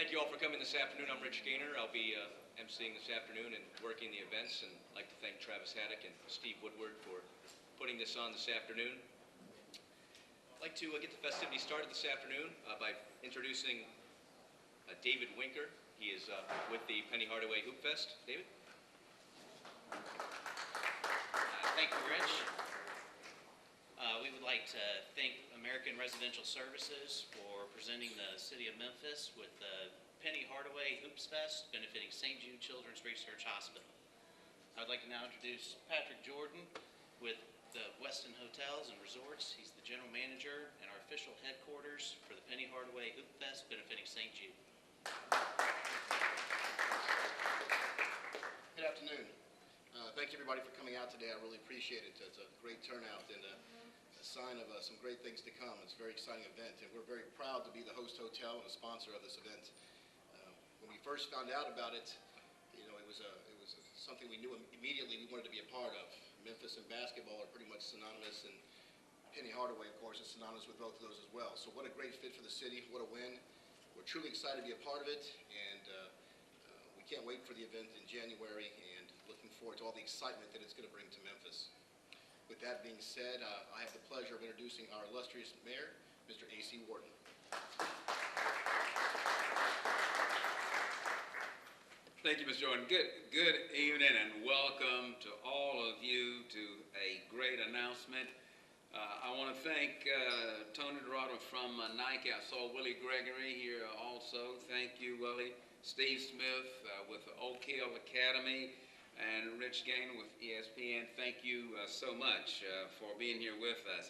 Thank you all for coming this afternoon. I'm Rich Gaynor. I'll be emceeing this afternoon and working the events, and I'd like to thank Travis Haddock and Steve Woodward for putting this on this afternoon. I'd like to get the festivities started this afternoon by introducing David Winker. He is with the Penny Hardaway Hoop Fest. David? Thank you, Rich. We would like to thank American Residential Services for presenting the City of Memphis with the Penny Hardaway Hoops Fest benefiting St. Jude Children's Research Hospital. I would like to now introduce Patrick Jordan with the Westin Hotels and Resorts. He's the general manager and our official headquarters for the Penny Hardaway Hoop Fest benefiting St. Jude. Good afternoon. Thank you everybody for coming out today. I really appreciate it. It's a great turnout and a sign of some great things to come. It's a very exciting event, and we're very proud to be the host hotel and a sponsor of this event. When we first found out about it, you know, it was something we knew immediately we wanted to be a part of. Memphis and basketball are pretty much synonymous, and Penny Hardaway, of course, is synonymous with both of those as well. So what a great fit for the city. What a win. We're truly excited to be a part of it, and we can't wait for the event in January, and looking forward to all the excitement that it's going to bring to Memphis. With that being said, I have the pleasure of introducing our illustrious mayor, Mr. A.C. Wharton. Thank you, Mr. Jordan. Good evening and welcome to all of you to a great announcement. I want to thank Tony Dorado from Nike. I saw Willie Gregory here also. Thank you, Willie. Steve Smith with the Oak Hill Academy, and Rich Gaynor with ESPN. Thank you so much for being here with us.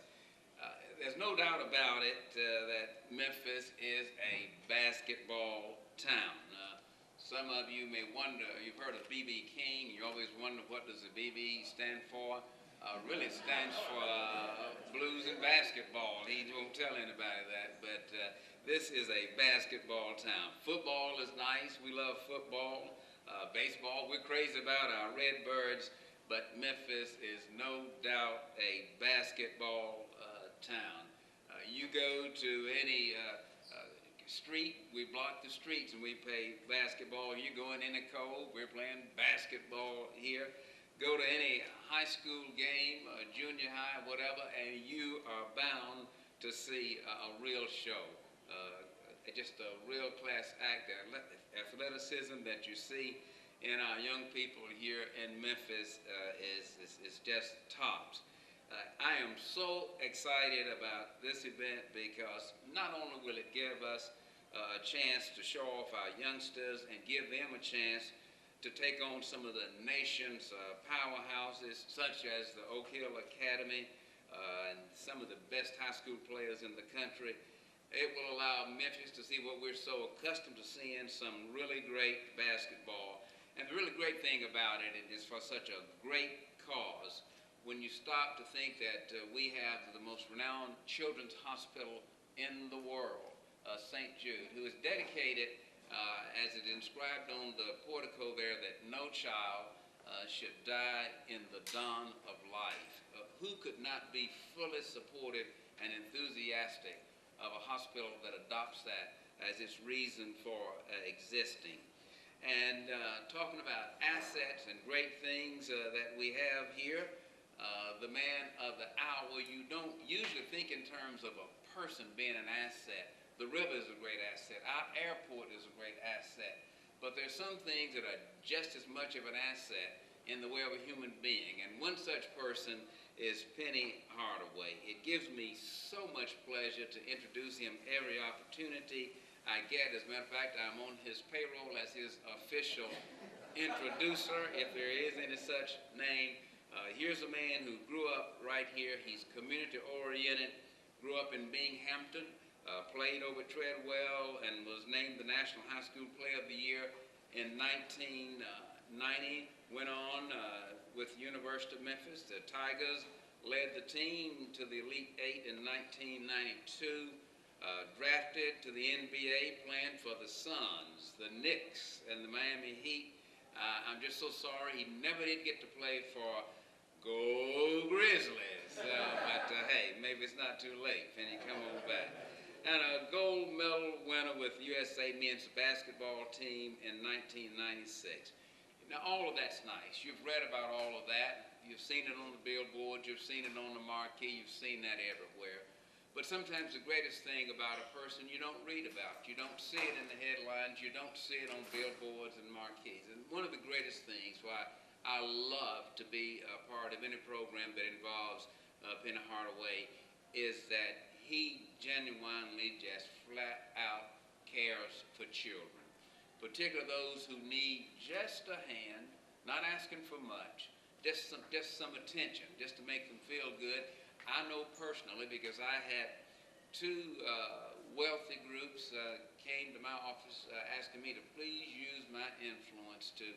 There's no doubt about it that Memphis is a basketball town. Some of you may wonder, you've heard of B.B. King, you always wonder what does the B.B. stand for. Really stands for blues and basketball. He won't tell anybody that, but this is a basketball town. Football is nice. We love football. Baseball, we're crazy about our Redbirds, but Memphis is no doubt a basketball town. You go to any street, we block the streets and we play basketball. You go in any cold, we're playing basketball here. Go to any high school game, junior high, whatever, and you are bound to see a real show. Just a real class act, athleticism that you see in our young people here in Memphis is just tops. I am so excited about this event because not only will it give us a chance to show off our youngsters and give them a chance to take on some of the nation's powerhouses, such as the Oak Hill Academy and some of the best high school players in the country. It will allow Memphis to see what we're so accustomed to seeing, some really great basketball. And the really great thing about it is for such a great cause. When you stop to think that we have the most renowned children's hospital in the world, St. Jude, who is dedicated, as it inscribed on the portico there, that no child should die in the dawn of life. Who could not be fully supportive and enthusiastic of a hospital that adopts that as its reason for existing? And talking about assets and great things that we have here, the man of the hour, you don't usually think in terms of a person being an asset. The river is a great asset. Our airport is a great asset. But there's some things that are just as much of an asset in the way of a human being. And one such person is Penny Hardaway. It gives me so much pleasure to introduce him every opportunity I get. As a matter of fact, I'm on his payroll as his official introducer, if there is any such name. Here's a man who grew up right here. He's community-oriented, grew up in Binghamton, played over at Treadwell, and was named the National High School Player of the Year in 1990. Went on with University of Memphis. The Tigers led the team to the Elite Eight in 1992. Drafted to the NBA, playing for the Suns, the Knicks, and the Miami Heat. I'm just so sorry he never did get to play for Go Grizzlies. But hey, maybe it's not too late. Penny, come on back. and a gold medal winner with USA men's basketball team in 1996. Now, all of that's nice. You've read about all of that. You've seen it on the billboards. You've seen it on the marquee. You've seen that everywhere. But sometimes the greatest thing about a person you don't read about. You don't see it in the headlines. You don't see it on billboards and marquees. And one of the greatest things why I love to be a part of any program that involves Penny Hardaway is that he genuinely just flat out cares for children, particularly those who need just a hand, not asking for much, just some attention, just to make them feel good. I know personally because I had two wealthy groups came to my office asking me to please use my influence to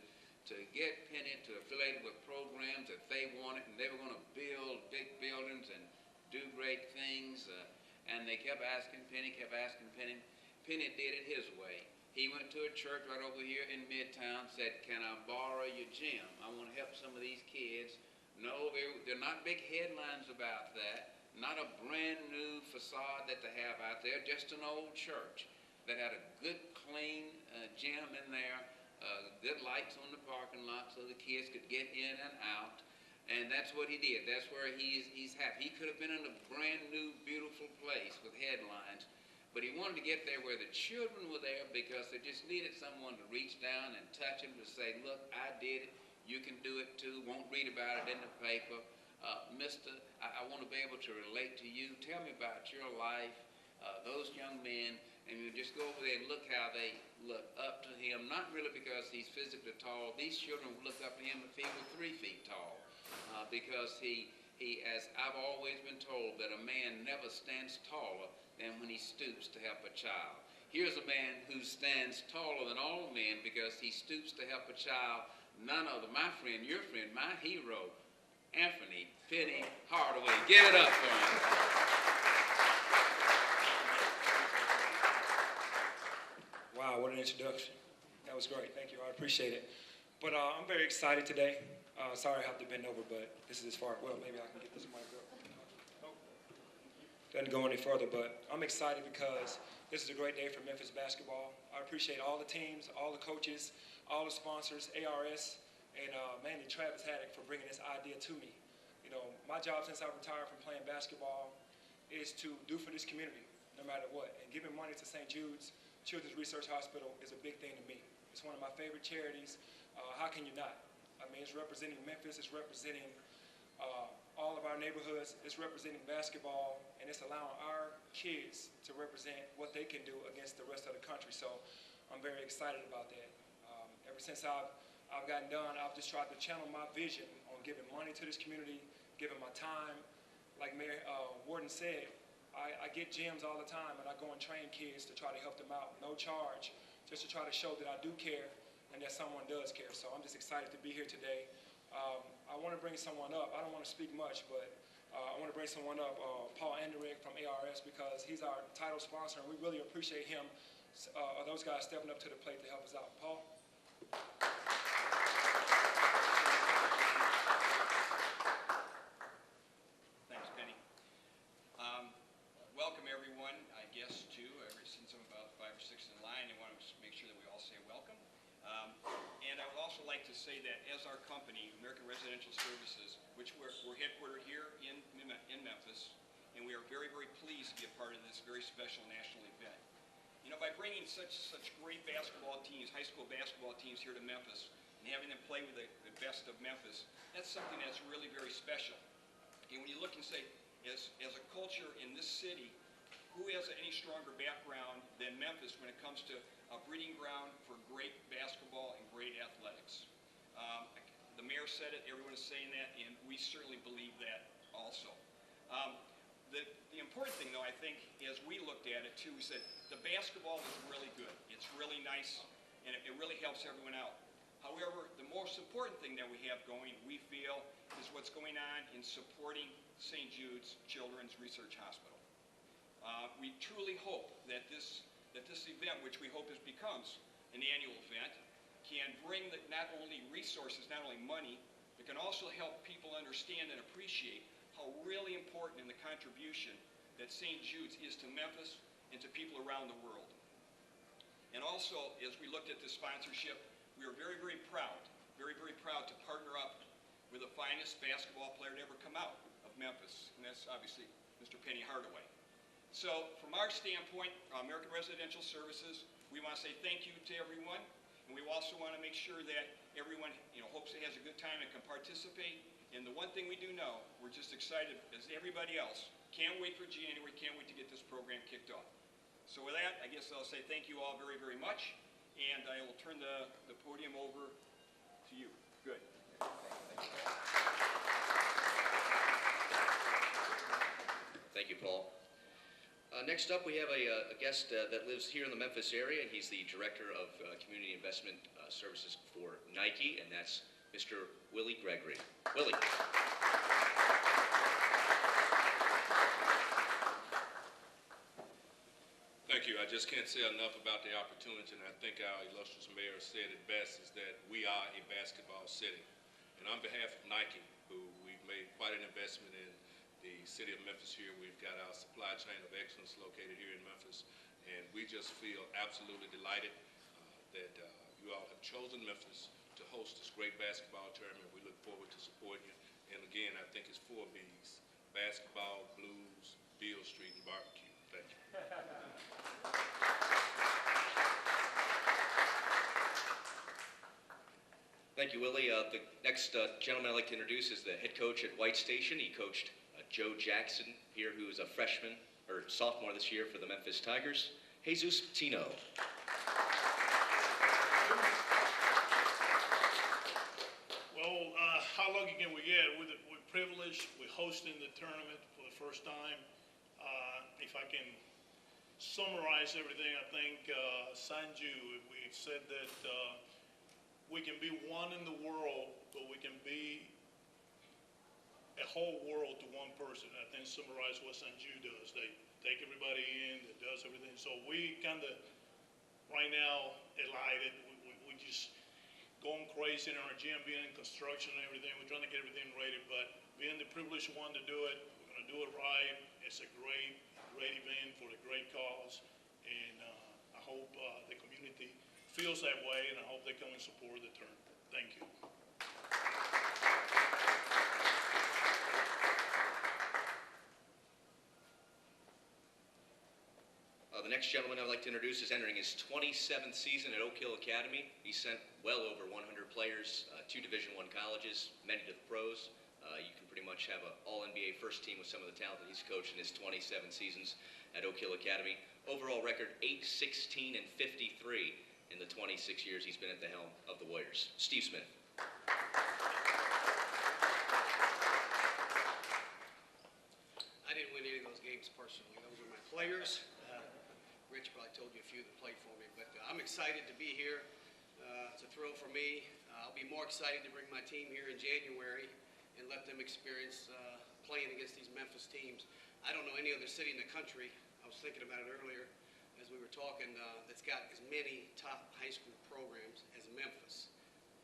get Penny to affiliate with programs that they wanted, and they were going to build big buildings and do great things. And they kept asking Penny, Penny did it his way. He went to a church right over here in Midtown, said, "Can I borrow your gym? I want to help some of these kids." No, they're not big headlines about that. Not a brand new facade that they have out there, just an old church that had a good, clean gym in there, good lights on the parking lot so the kids could get in and out. And that's what he did. That's where he's happy. He could have been in a brand new, beautiful place with headlines, but he wanted to get there where the children were there because they just needed someone to reach down and touch them to say, "Look, I did it. You can do it too. Won't read about it in the paper. Mister, I want to be able to relate to you. Tell me about your life." Those young men, and you just go over there and look how they look up to him, not really because he's physically tall. These children would look up to him if he were 3 feet tall, because he, as I've always been told, that a man never stands taller than when he stoops to help a child. Here's a man who stands taller than all men because he stoops to help a child. None other, my friend, your friend, my hero, Anthony Penny Hardaway. Give it up for him. Wow, what an introduction. That was great. Thank you. I appreciate it. But I'm very excited today. Sorry I have to bend over, but this is as far. Well, maybe I can get this mic up. Doesn't go any further, but I'm excited because this is a great day for Memphis basketball. I appreciate all the teams, all the coaches, all the sponsors, ARS, and mainly Travis Haddock for bringing this idea to me. You know, my job since I retired from playing basketball is to do for this community, no matter what. And giving money to St. Jude's Children's Research Hospital is a big thing to me. It's one of my favorite charities. How can you not? I mean, it's representing Memphis, it's representing all of our neighborhoods, it's representing basketball, and it's allowing our kids to represent what they can do against the rest of the country. So I'm very excited about that. Ever since I've gotten done, I've just tried to channel my vision on giving money to this community, giving my time. Like Mayor Warden said, I get gyms all the time, and I go and train kids to try to help them out, no charge, just to try to show that I do care and that someone does care. So I'm just excited to be here today. I want to bring someone up. I don't want to speak much, but I want to bring someone up, Paul Anderick from ARS, because he's our title sponsor, and we really appreciate him, those guys stepping up to the plate to help us out. Paul? Thanks, Penny. Welcome, everyone. I guess, too, ever since I'm about 5 or 6 in line, I want to make sure that we all say welcome. And I would also like to say that as our company, American Residential Services, which we're headquartered here in Memphis, and we are very, very pleased to be a part of this very special national event. You know, by bringing such great basketball teams, high school basketball teams here to Memphis, and having them play with the best of Memphis, that's something that's really very special. And when you look and say, as a culture in this city, who has any stronger background than Memphis when it comes to a breeding ground for great basketball and great athletics? The mayor said it, everyone is saying that, and we certainly believe that also. The important thing, though, I think, as we looked at it, too, we said the basketball is really good. It's really nice, and it really helps everyone out. However, the most important thing that we have going, we feel, is what's going on in supporting St. Jude's Children's Research Hospital. We truly hope that this event, which we hope becomes an annual event, can bring not only resources, not only money, but can also help people understand and appreciate how really important in the contribution that St. Jude's is to Memphis and to people around the world. And also, as we looked at the sponsorship, we are very, very proud to partner up with the finest basketball player to ever come out of Memphis, and that's obviously Mr. Penny Hardaway. So from our standpoint, American Residential Services, we want to say thank you to everyone, and we also want to make sure that everyone, hopes it has a good time and can participate. And the one thing we do know, we're just excited as everybody else. Can't wait for January, can't wait to get this program kicked off. So with that, I guess I'll say thank you all very, very much, and I will turn the podium over to you. Good. Thank you, Paul. Next up, we have a guest that lives here in the Memphis area, and he's the Director of Community Investment Services for Nike, and that's Mr. Willie Gregory. Willie. Thank you. I just can't say enough about the opportunity, and I think our illustrious mayor said it best, is that we are a basketball city. And on behalf of Nike, who we've made quite an investment in the city of Memphis here, we've got our supply chain of excellence located here in Memphis, and we just feel absolutely delighted that you all have chosen Memphis to host this great basketball tournament. We look forward to supporting you. And again, I think it's 4 B's: basketball, blues, Beale Street, and barbecue. Thank you. Thank you, Willie. The next gentleman I'd like to introduce is the head coach at White Station. He coached Joe Jackson here, who is a freshman or sophomore this year for the Memphis Tigers. Jesus Tino. Well, how lucky can we get? We're privileged. We're hosting the tournament for the first time. If I can summarize everything, I think Sanju, we said that we can be one in the world, but we can be a whole world to one person. I think summarize what Sanju does. They take everybody in, that does everything. So we kind of, right now, delighted. We just going crazy in our gym, being in construction and everything. We're trying to get everything ready, but being the privileged one to do it, we're going to do it right. It's a great event for a great cause, and I hope the community feels that way, and I hope they come and support the tournament. Thank you. The next gentleman I'd like to introduce is entering his 27th season at Oak Hill Academy. He sent well over 100 players, 2 Division I colleges, many to the pros. You can pretty much have an all-NBA first team with some of the talent that he's coached in his 27 seasons at Oak Hill Academy. Overall record 8-16 and 53 in the 26 years he's been at the helm of the Warriors. Steve Smith. I didn't win any of those games personally. Those are my players. Rich probably told you a few that played for me, but I'm excited to be here. It's a thrill for me. I'll be more excited to bring my team here in January and let them experience playing against these Memphis teams. I don't know any other city in the country, I was thinking about it earlier as we were talking, that's got as many top high school programs as Memphis.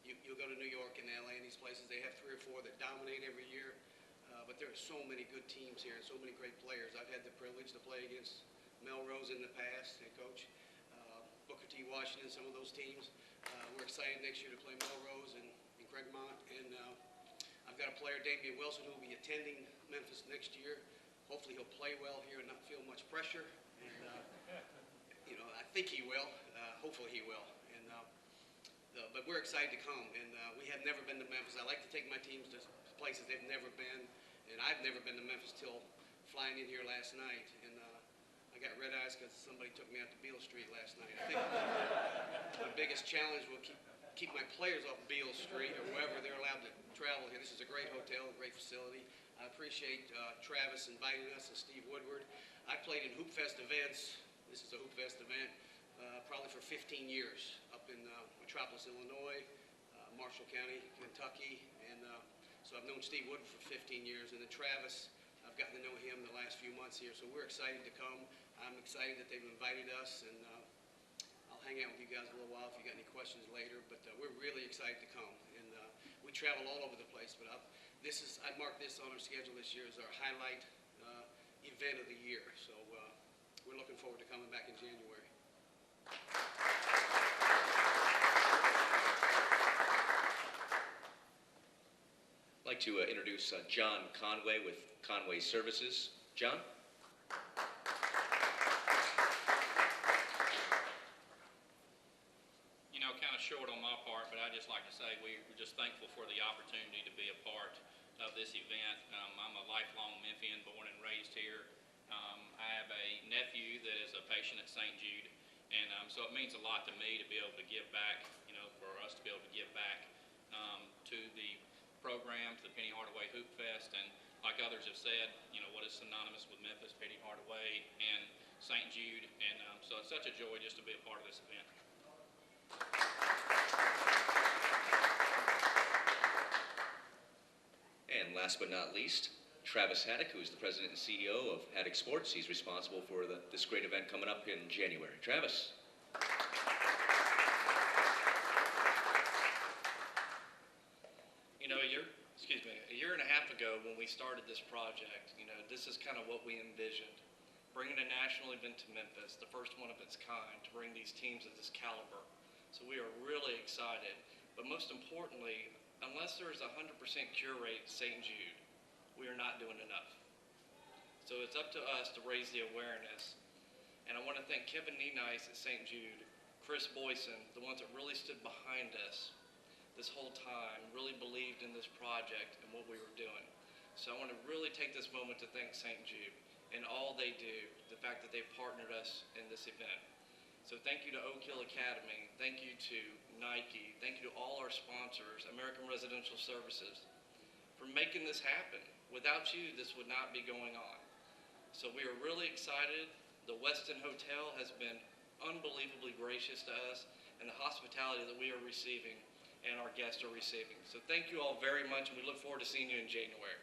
You'll go to New York and LA and these places, they have 3 or 4 that dominate every year, but there are so many good teams here and so many great players. I've had the privilege to play against Melrose in the past, head coach, Booker T. Washington, some of those teams. We're excited next year to play Melrose and Craigmont, and I've got a player, Damian Wilson, who will be attending Memphis next year. Hopefully he'll play well here and not feel much pressure, and I think he will. Hopefully he will, and but we're excited to come, and we have never been to Memphis. I like to take my teams to places they've never been, and I've never been to Memphis till flying in here last night, and I got red eyes because somebody took me out to Beale Street last night. I think the biggest challenge will keep my players off Beale Street or wherever they're allowed to travel here. This is a great hotel, a great facility. I appreciate Travis inviting us and Steve Woodward. I played in Hoop Fest events. This is a Hoop Fest event probably for 15 years up in Metropolis, Illinois, Marshall County, Kentucky, and so I've known Steve Woodward for 15 years, and then Travis, I've gotten to know him the last few months here, so we're excited to come. I'm excited that they've invited us, and I'll hang out with you guys a little while if you got any questions later, but we're really excited to come, and we travel all over the place, but I marked this on our schedule this year as our highlight event of the year, so we're looking forward to coming back in January. I'd like to introduce John Conway with Conway Services. John? You know, kind of short on my part, but I'd just like to say we're just thankful for the opportunity to be a part of this event. I'm a lifelong Memphian, born and raised here. I have a nephew that is a patient at St. Jude, and so it means a lot to me to be able to give back, you know, for us to be able to give back to the program, to the Penny Hardaway Hoop Fest, and like others have said, you know, what is synonymous with Memphis, Penny Hardaway, and St. Jude, and so it's such a joy just to be a part of this event. And last but not least, Travis Haddock, who is the president and CEO of Haddock Sports. He's responsible for this great event coming up in January. Travis. You know, a year and a half ago when we started this project, you know, this is kind of what we envisioned. Bringing a national event to Memphis, the first one of its kind, to bring these teams of this caliber. So we are really excited. But most importantly, unless there is a 100% cure rate at St. Jude, we are not doing enough. So it's up to us to raise the awareness. And I want to thank Kevin Nienice at St. Jude, Chris Boyson, the ones that really stood behind us this whole time, really believed in this project and what we were doing. So I want to really take this moment to thank St. Jude and all they do, the fact that they partnered us in this event. So thank you to Oak Hill Academy, thank you to Nike, thank you to all our sponsors, American Residential Services, for making this happen. Without you, this would not be going on. So we are really excited. The Westin Hotel has been unbelievably gracious to us, and the hospitality that we are receiving and our guests are receiving. So thank you all very much, and we look forward to seeing you in January.